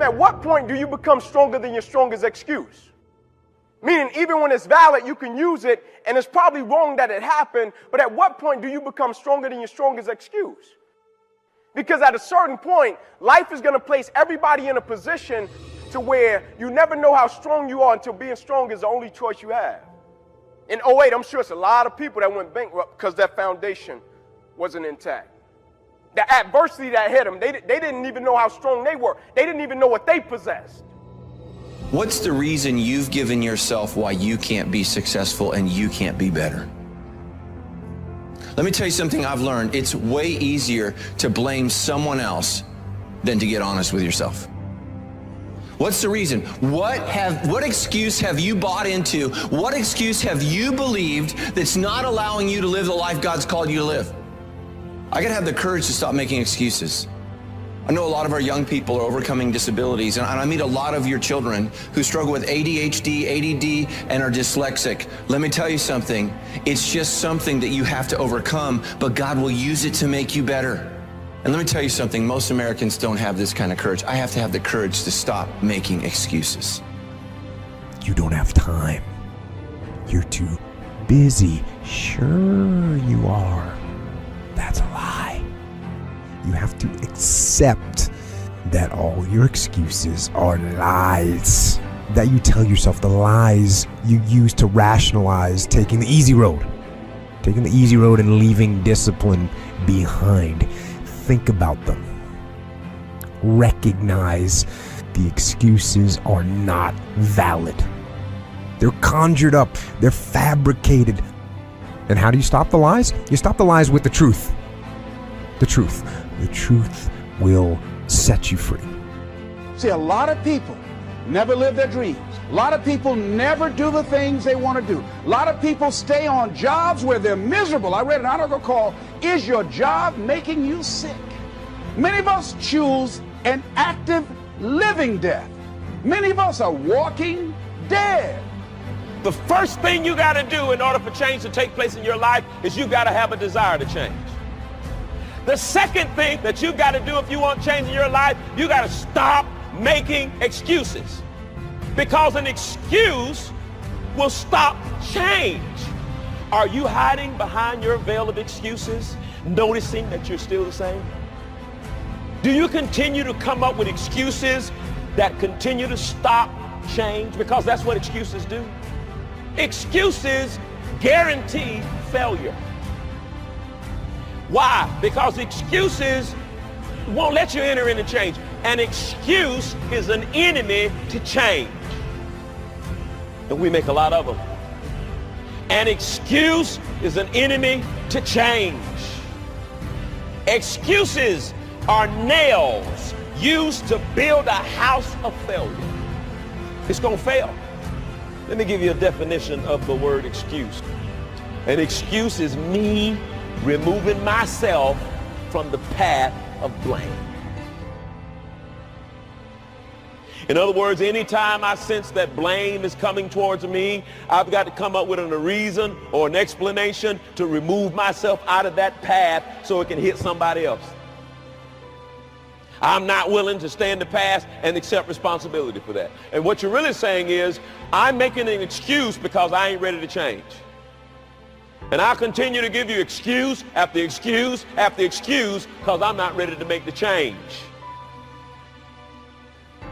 At what point do you become stronger than your strongest excuse? Meaning, even when it's valid, you can use it, and it's probably wrong that it happened, but at what point do you become stronger than your strongest excuse? Because at a certain point, life is going to place everybody in a position to where you never know how strong you are until being strong is the only choice you have. In '08, I'm sure it's a lot of people that went bankrupt because their foundation wasn't intact. The adversity that hit them, they didn't even know how strong they were. They didn't even know what they possessed. What's the reason you've given yourself why you can't be successful and you can't be better? Let me tell you something I've learned. It's way easier to blame someone else than to get honest with yourself. What's the reason? What excuse have you bought into? What excuse have you believed that's not allowing you to live the life God's called you to live? I gotta have the courage to stop making excuses. I know a lot of our young people are overcoming disabilities, and I meet a lot of your children who struggle with ADHD, ADD, and are dyslexic. Let me tell you something. It's just something that you have to overcome, but God will use it to make you better. And let me tell you something. Most Americans don't have this kind of courage. I have to have the courage to stop making excuses. You don't have time. You're too busy. Sure you are. That's a lie. You have to accept that all your excuses are lies. That you tell yourself, the lies you use to rationalize taking the easy road. Taking the easy road and leaving discipline behind. Think about them. Recognize the excuses are not valid. They're conjured up. They're fabricated. And how do you stop the lies? You stop the lies with the truth. The truth. The truth will set you free. See, a lot of people never live their dreams. A lot of people never do the things they want to do. A lot of people stay on jobs where they're miserable. I read an article called, "Is Your Job Making You Sick?" Many of us choose an active living death. Many of us are walking dead. The first thing you got to do in order for change to take place in your life is you got to have a desire to change. The second thing that you got to do if you want change in your life, you got to stop making excuses. Because an excuse will stop change. Are you hiding behind your veil of excuses, noticing that you're still the same? Do you continue to come up with excuses that continue to stop change? Because that's what excuses do. Excuses guarantee failure. Why? Because excuses won't let you enter into change. An excuse is an enemy to change. And we make a lot of them. An excuse is an enemy to change. Excuses are nails used to build a house of failure. It's going to fail. Let me give you a definition of the word excuse. An excuse is me removing myself from the path of blame. In other words, anytime I sense that blame is coming towards me, I've got to come up with a reason or an explanation to remove myself out of that path so it can hit somebody else. I'm not willing to stand the past and accept responsibility for that. And what you're really saying is, I'm making an excuse because I ain't ready to change. And I'll continue to give you excuse after excuse after excuse because I'm not ready to make the change.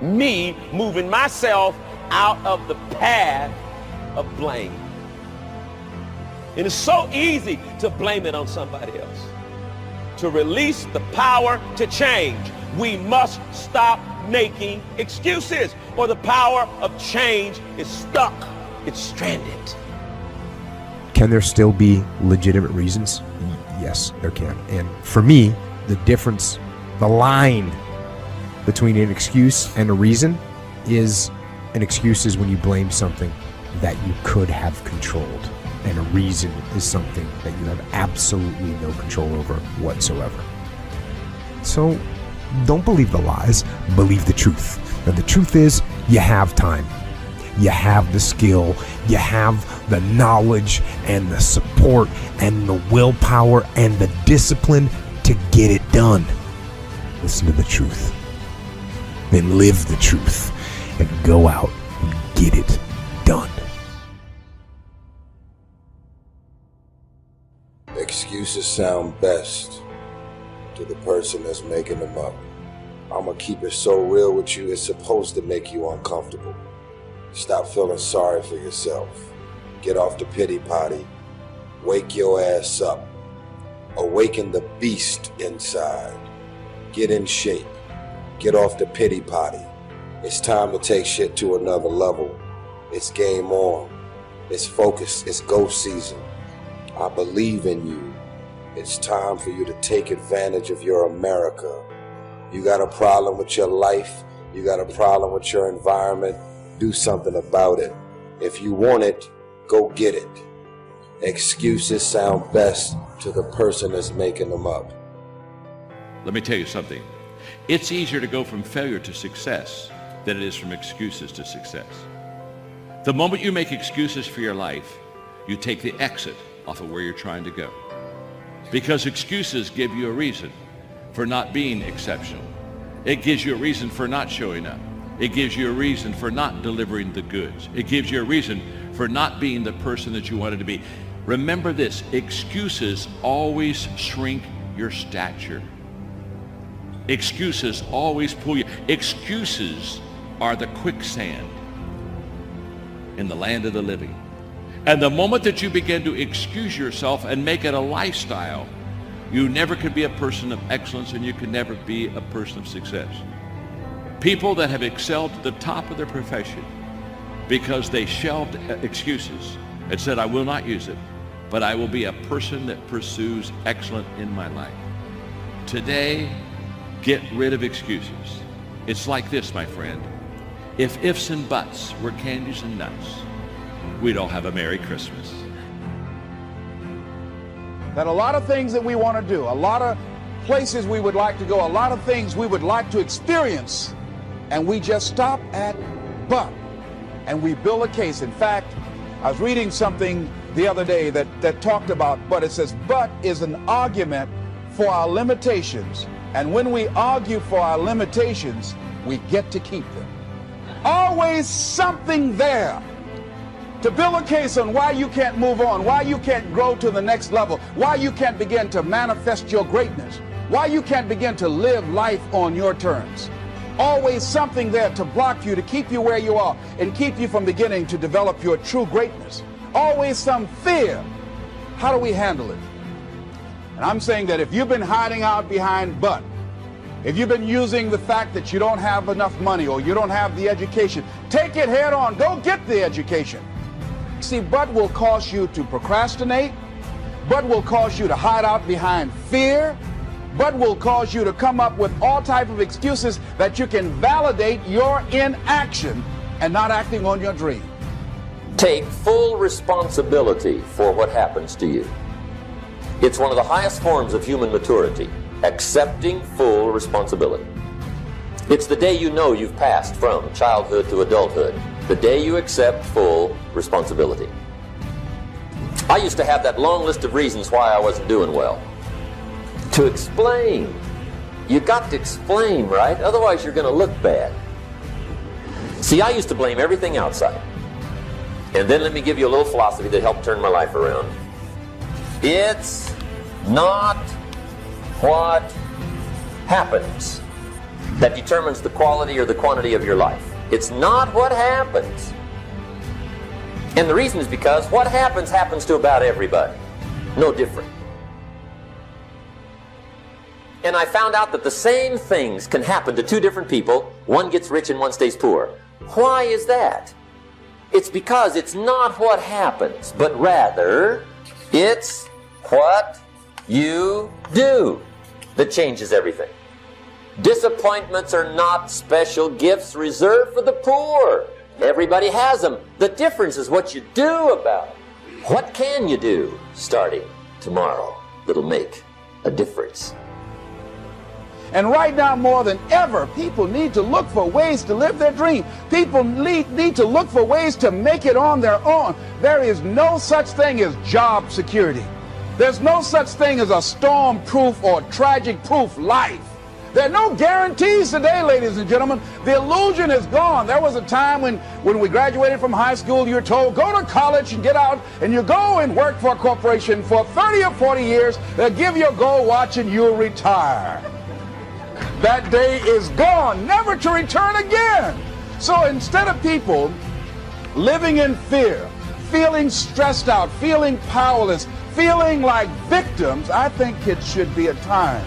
Me moving myself out of the path of blame. And it's so easy to blame it on somebody else. To release the power to change, we must stop making excuses, or the power of change is stuck. It's stranded. Can there still be legitimate reasons? Yes, there can. And for me, the difference, the line between an excuse and a reason is, an excuse is when you blame something that you could have controlled. And a reason is something that you have absolutely no control over whatsoever. So don't believe the lies, believe the truth. And the truth is, you have time. You have the skill, you have the knowledge and the support and the willpower and the discipline to get it done. Listen to the truth. then live the truth and go out and get it done. Excuses sound best to the person that's making them up. I'm gonna keep it so real with you, it's supposed to make you uncomfortable. Stop feeling sorry for yourself. Get off the pity potty. Wake your ass up. Awaken the beast inside. Get in shape. Get off the pity potty. It's time to take shit to another level. It's game on. It's focus. It's go season. I believe in you. It's time for you to take advantage of your America. You got a problem with your life. You got a problem with your environment. Do something about it. If you want it, go get it. Excuses sound best to the person that's making them up. Let me tell you something. It's easier to go from failure to success than it is from excuses to success. The moment you make excuses for your life, you take the exit off of where you're trying to go. Because excuses give you a reason for not being exceptional. It gives you a reason for not showing up. It gives you a reason for not delivering the goods. It gives you a reason for not being the person that you wanted to be. Remember this, excuses always shrink your stature. Excuses always pull you. Excuses are the quicksand in the land of the living. And the moment that you begin to excuse yourself and make it a lifestyle, you never could be a person of excellence and you can never be a person of success. People that have excelled at the top of their profession because they shelved excuses and said, I will not use it, but I will be a person that pursues excellence in my life. Today, get rid of excuses. It's like this, my friend. If ifs and buts were candies and nuts, we'd all have a Merry Christmas. That a lot of things that we want to do, a lot of places we would like to go, a lot of things we would like to experience, and we just stop at but, and we build a case. In fact, I was reading something the other day that talked about but. It says but is an argument for our limitations, and when we argue for our limitations, we get to keep them. Always something there to build a case on why you can't move on, why you can't grow to the next level, why you can't begin to manifest your greatness, why you can't begin to live life on your terms. Always something there to block you, to keep you where you are, and keep you from beginning to develop your true greatness. Always some fear. How do we handle it? And I'm saying that if you've been hiding out behind but, if you've been using the fact that you don't have enough money or you don't have the education, take it head on. Go get the education. See, but will cause you to procrastinate. But will cause you to hide out behind fear. But will cause you to come up with all type of excuses that you can validate your inaction and not acting on your dream. Take full responsibility for what happens to you. It's one of the highest forms of human maturity, accepting full responsibility. It's the day you know you've passed from childhood to adulthood, the day you accept full responsibility. I used to have that long list of reasons why I wasn't doing well. To explain. You got to explain, right? Otherwise you're going to look bad. See, I used to blame everything outside. And then let me give you a little philosophy that helped turn my life around. It's not what happens that determines the quality or the quantity of your life. It's not what happens. And the reason is because what happens to about everybody. No different. And I found out that the same things can happen to two different people. One gets rich and one stays poor. Why is that? It's because it's not what happens, but rather it's what you do that changes everything. Disappointments are not special gifts reserved for the poor. Everybody has them. The difference is what you do about it. What can you do starting tomorrow that'll make a difference? And right now, more than ever, people need to look for ways to live their dream. People need to look for ways to make it on their own. There is no such thing as job security. There's no such thing as a storm-proof or tragic-proof life. There are no guarantees today, ladies and gentlemen. The illusion is gone. There was a time when we graduated from high school, you were told, go to college and get out, and you go and work for a corporation for 30 or 40 years. They'll give you a gold watch and you'll retire. That day is gone, never to return again. So instead of people living in fear, feeling stressed out, feeling powerless, feeling like victims, I think it should be a time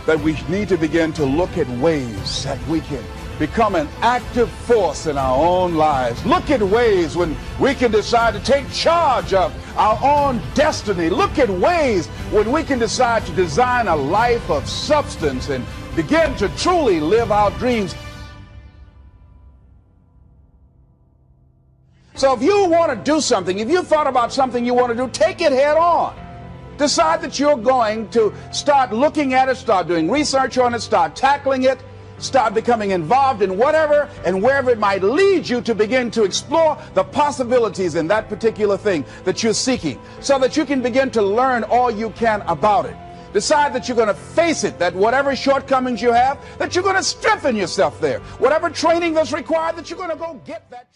that we need to begin to look at ways that we can become an active force in our own lives. Look at ways when we can decide to take charge of our own destiny. Look at ways when we can decide to design a life of substance and begin to truly live our dreams. So if you want to do something, if you thought about something you want to do, take it head on. Decide that you're going to start looking at it, start doing research on it, start tackling it, start becoming involved in whatever and wherever it might lead you to begin to explore the possibilities in that particular thing that you're seeking, so that you can begin to learn all you can about it. Decide that you're going to face it, that whatever shortcomings you have, that you're going to strengthen yourself there. Whatever training that's required, that you're going to go get that.